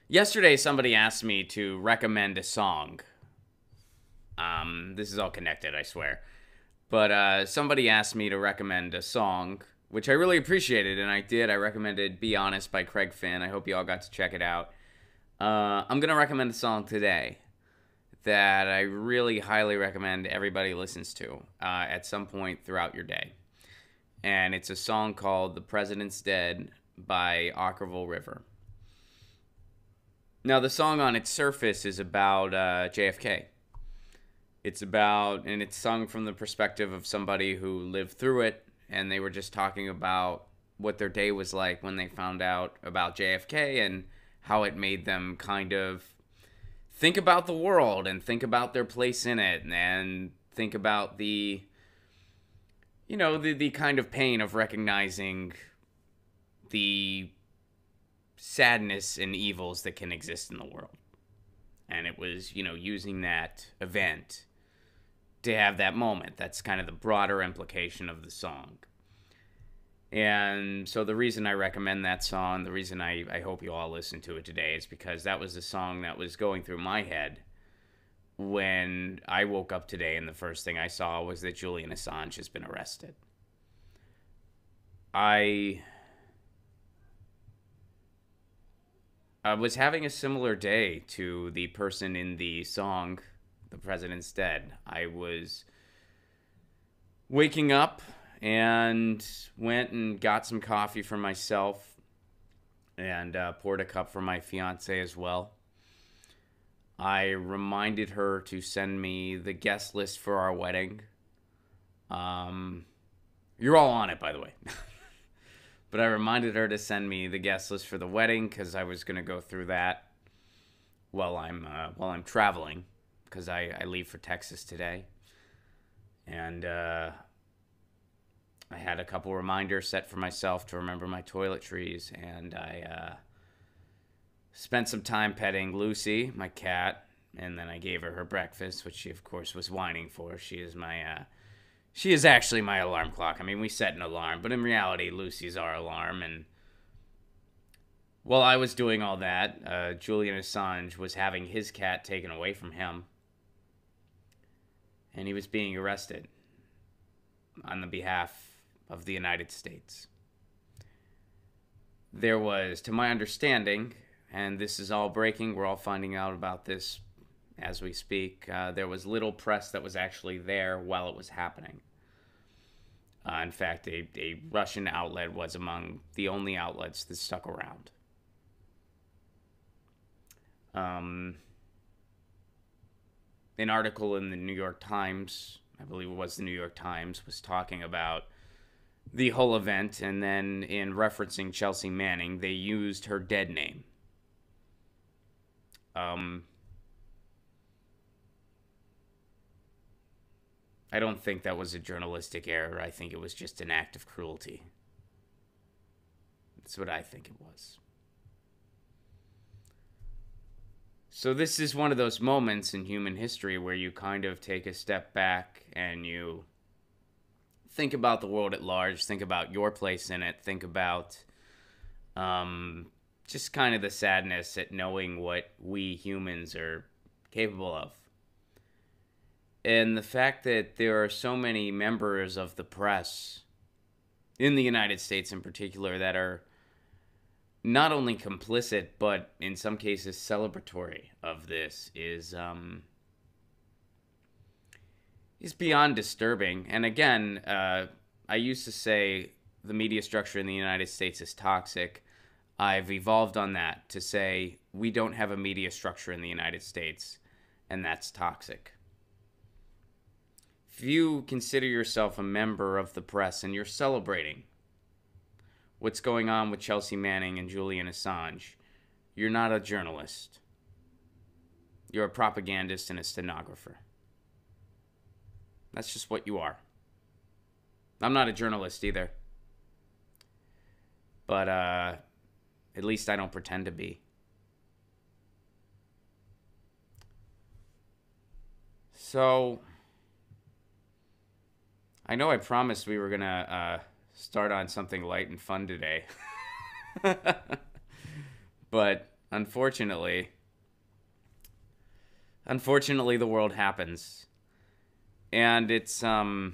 Yesterday somebody asked me to recommend a song. This is all connected, I swear. But somebody asked me to recommend a song, which I really appreciated, and I did. I recommended Be Honest by Craig Finn. I hope you all got to check it out. I'm going to recommend a song today that I really highly recommend everybody listens to at some point throughout your day. And it's a song called The President's Dead by Ockerville River. Now, the song on its surface is about JFK. And it's sung from the perspective of somebody who lived through it, and they were just talking about what their day was like when they found out about JFK and how it made them kind of think about the world and think about their place in it and think about the kind of pain of recognizing the sadness and evils that can exist in the world. And it was, using that event to have that moment. That's kind of the broader implication of the song. And so the reason I recommend that song, the reason I hope you all listen to it today is because that was the song that was going through my head when I woke up today, and the first thing I saw was that Julian Assange has been arrested. I was having a similar day to the person in the song, The President's Dead. I was waking up and went and got some coffee for myself and poured a cup for my fiance as well. I reminded her to send me the guest list for our wedding. You're all on it, by the way. But I reminded her to send me the guest list for the wedding because I was going to go through that while I'm traveling, because I leave for Texas today. And I had a couple reminders set for myself to remember my toiletries, and I spent some time petting Lucy, my cat, and then I gave her her breakfast, which she, of course, was whining for. She is actually my alarm clock. I mean, we set an alarm, but in reality, Lucy's our alarm. And while I was doing all that, Julian Assange was having his cat taken away from him, and he was being arrested on the behalf of the United States. There was, to my understanding, and this is all breaking, we're all finding out about this as we speak, there was little press that was actually there while it was happening. In fact, a Russian outlet was among the only outlets that stuck around. An article in the New York Times, I believe it was the New York Times, was talking about the whole event, and then in referencing Chelsea Manning, they used her dead name. I don't think that was a journalistic error. I think it was just an act of cruelty. That's what I think it was. So this is one of those moments in human history where you kind of take a step back and you think about the world at large, think about your place in it, think about just kind of the sadness at knowing what we humans are capable of. And the fact that there are so many members of the press, in the United States in particular, that are not only complicit, but in some cases celebratory of this is beyond disturbing. And again, I used to say the media structure in the United States is toxic. I've evolved on that to say we don't have a media structure in the United States, and that's toxic. If you consider yourself a member of the press and you're celebrating what's going on with Chelsea Manning and Julian Assange, you're not a journalist. You're a propagandist and a stenographer. That's just what you are. I'm not a journalist either. But at least I don't pretend to be. So I know I promised we were going to start on something light and fun today. But unfortunately, the world happens. And it's, I've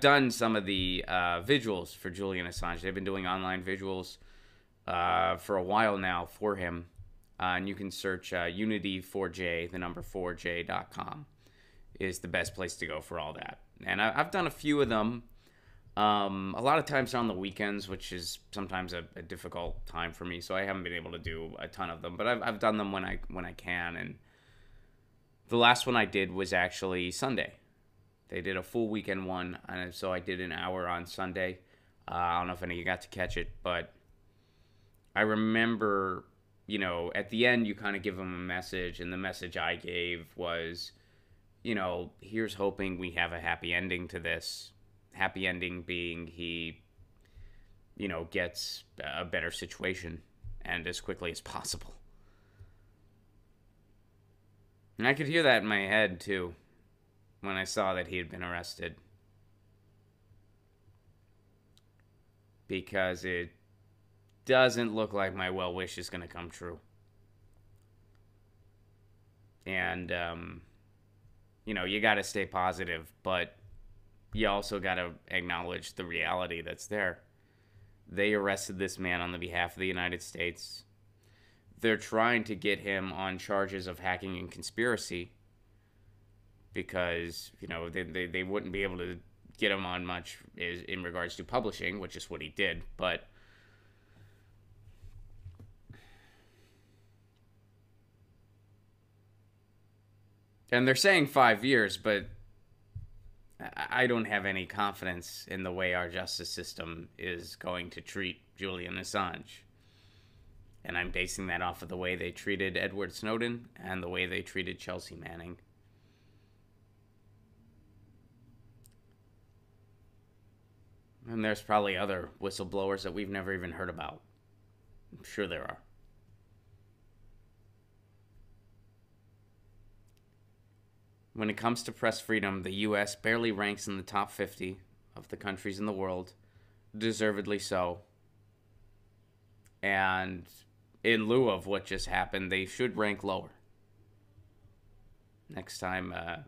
done some of the visuals for Julian Assange. They've been doing online visuals for a while now for him. And you can search Unity4J, the number 4J.com is the best place to go for all that. And I've done a few of them. A lot of times on the weekends, which is sometimes a difficult time for me, so I haven't been able to do a ton of them. But I've done them when I can. And the last one I did was actually Sunday. They did a full weekend one, and so I did an hour on Sunday. I don't know if any of you got to catch it, but I remember, at the end you kind of give them a message, and the message I gave was, here's hoping we have a happy ending to this. Happy ending being he, gets a better situation and as quickly as possible. And I could hear that in my head, too, when I saw that he had been arrested. Because it doesn't look like my well wish is going to come true. And, you got to stay positive, but you also got to acknowledge the reality that's there. They arrested this man on the behalf of the United States. They're trying to get him on charges of hacking and conspiracy because, they wouldn't be able to get him on much in regards to publishing, which is what he did. But and they're saying 5 years, but I don't have any confidence in the way our justice system is going to treat Julian Assange. And I'm basing that off of the way they treated Edward Snowden and the way they treated Chelsea Manning. And there's probably other whistleblowers that we've never even heard about. I'm sure there are. When it comes to press freedom, the U.S. barely ranks in the top 50 of the countries in the world, deservedly so. And in lieu of what just happened, they should rank lower. Next time, a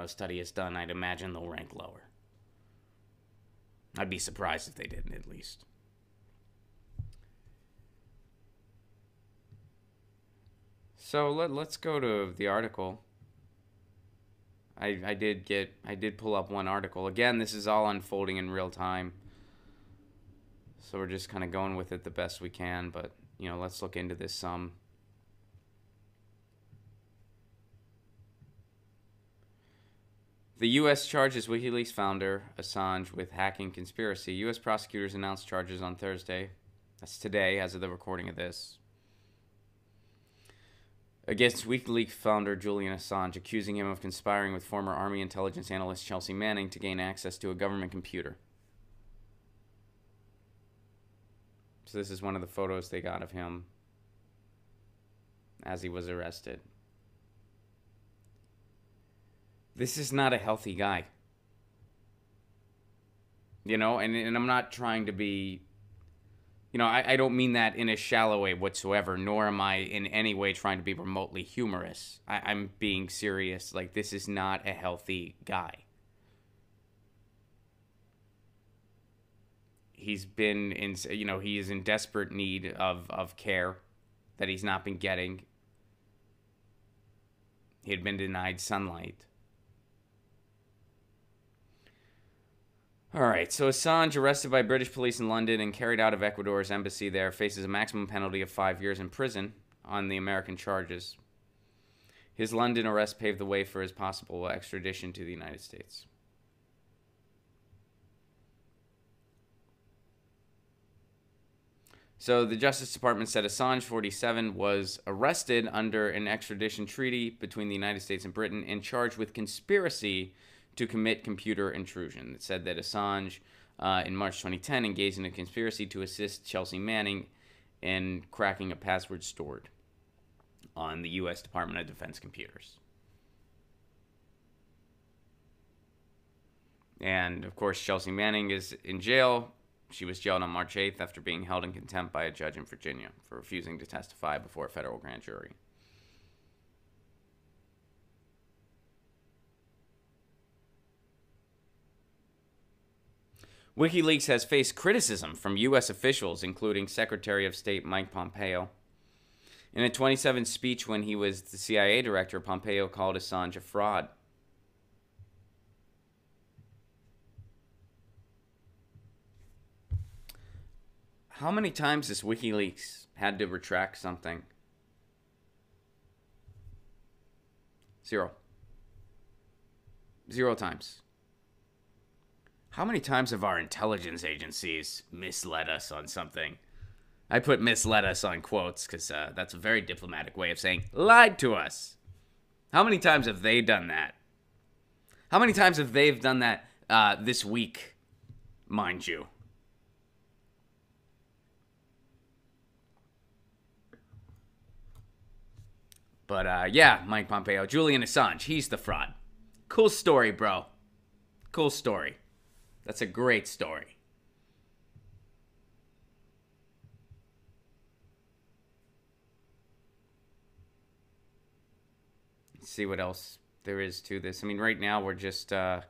study is done, I'd imagine they'll rank lower. I'd be surprised if they didn't, at least. So let's go to the article. I did pull up one article. Again, this is all unfolding in real time. So we're just kind of going with it the best we can, but let's look into this some. The U.S. charges Wikileaks founder Assange with hacking conspiracy. U.S. prosecutors announced charges on Thursday. That's today, as of the recording of this. Against Wikileaks founder Julian Assange, accusing him of conspiring with former Army intelligence analyst Chelsea Manning to gain access to a government computer. So this is one of the photos they got of him as he was arrested. This is not a healthy guy. And I'm not trying to be... I don't mean that in a shallow way whatsoever, nor am I in any way trying to be remotely humorous. I'm being serious. Like, this is not a healthy guy. He's been in, he is in desperate need of care that he's not been getting. He had been denied sunlight. All right, so Assange, arrested by British police in London and carried out of Ecuador's embassy there, faces a maximum penalty of 5 years in prison on the American charges. His London arrest paved the way for his possible extradition to the United States. So the Justice Department said Assange, 47, was arrested under an extradition treaty between the United States and Britain and charged with conspiracy to commit computer intrusion. It said that Assange, in March 2010, engaged in a conspiracy to assist Chelsea Manning in cracking a password stored on the U.S. Department of Defense computers. And, of course, Chelsea Manning is in jail. She was jailed on March 8th after being held in contempt by a judge in Virginia for refusing to testify before a federal grand jury. WikiLeaks has faced criticism from U.S. officials, including Secretary of State Mike Pompeo. In a 2017 speech when he was the CIA director, Pompeo called Assange a fraud. How many times has WikiLeaks had to retract something? 0. 0 times. How many times have our intelligence agencies misled us on something? I put misled us on quotes because that's a very diplomatic way of saying lied to us. How many times have they done that? How many times have they done that this week, mind you? But yeah, Mike Pompeo, Julian Assange, he's the fraud. Cool story, bro. Cool story. That's a great story. Let's see what else there is to this. I mean, right now we're just trying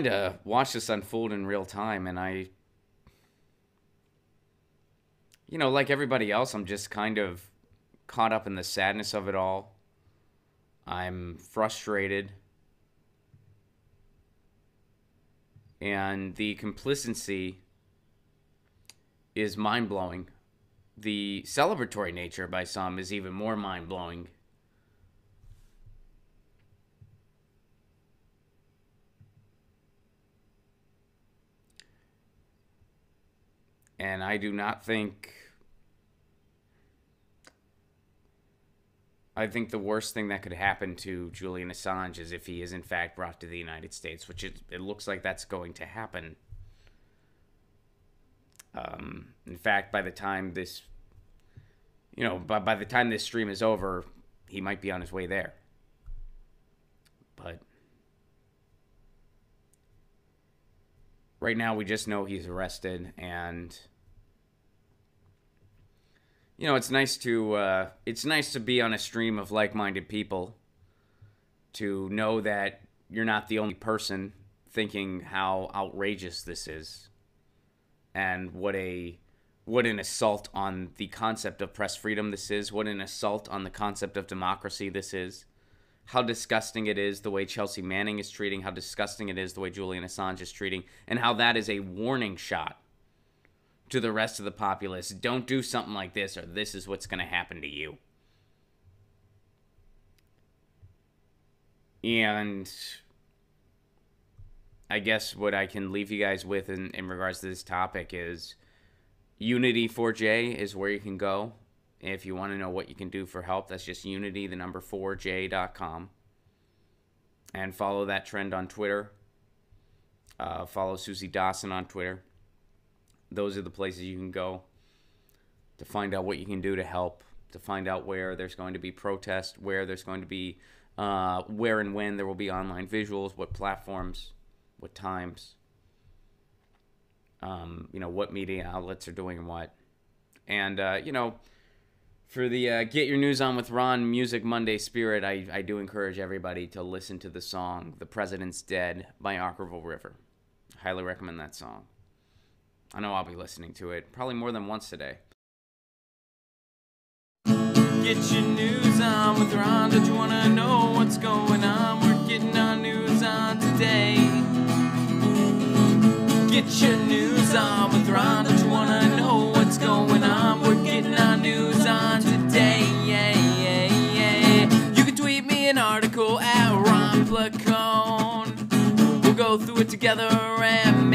to watch this unfold in real time, and like everybody else, I'm just kind of caught up in the sadness of it all. I'm frustrated. And the complicity is mind-blowing. The celebratory nature by some is even more mind-blowing. And I do not think... I think the worst thing that could happen to Julian Assange is if he is in fact brought to the United States, which it looks like that's going to happen. In fact, by the time this, by the time this stream is over, he might be on his way there. But right now, we just know he's arrested, and it's nice to be on a stream of like-minded people, to know that you're not the only person thinking how outrageous this is, and what an assault on the concept of press freedom this is, what an assault on the concept of democracy this is, how disgusting it is the way Chelsea Manning is treating, how disgusting it is the way Julian Assange is treating, and how that is a warning shot to the rest of the populace. Don't do something like this, or this is what's going to happen to you. And I guess what I can leave you guys with in regards to this topic is Unity4J is where you can go if you want to know what you can do for help. That's just Unity, the number 4J.com. And follow that trend on Twitter. Follow Susie Dawson on Twitter. Those are the places you can go to find out what you can do to help, to find out where there's going to be protest, where there's going to be, where and when there will be online visuals, what platforms, what times, what media outlets are doing what. And, for the Get Your News On With Ron Music Monday spirit, I do encourage everybody to listen to the song The President's Dead by Ockerville River. Highly recommend that song. I know I'll be listening to it probably more than once today. Get your news on with Ron. Don't you want to know what's going on? We're getting our news on today. Get your news on with Ron. Don't you want to know what's going on? We're getting our news on today. You can tweet me an article at Ron Placone. We'll go through it together and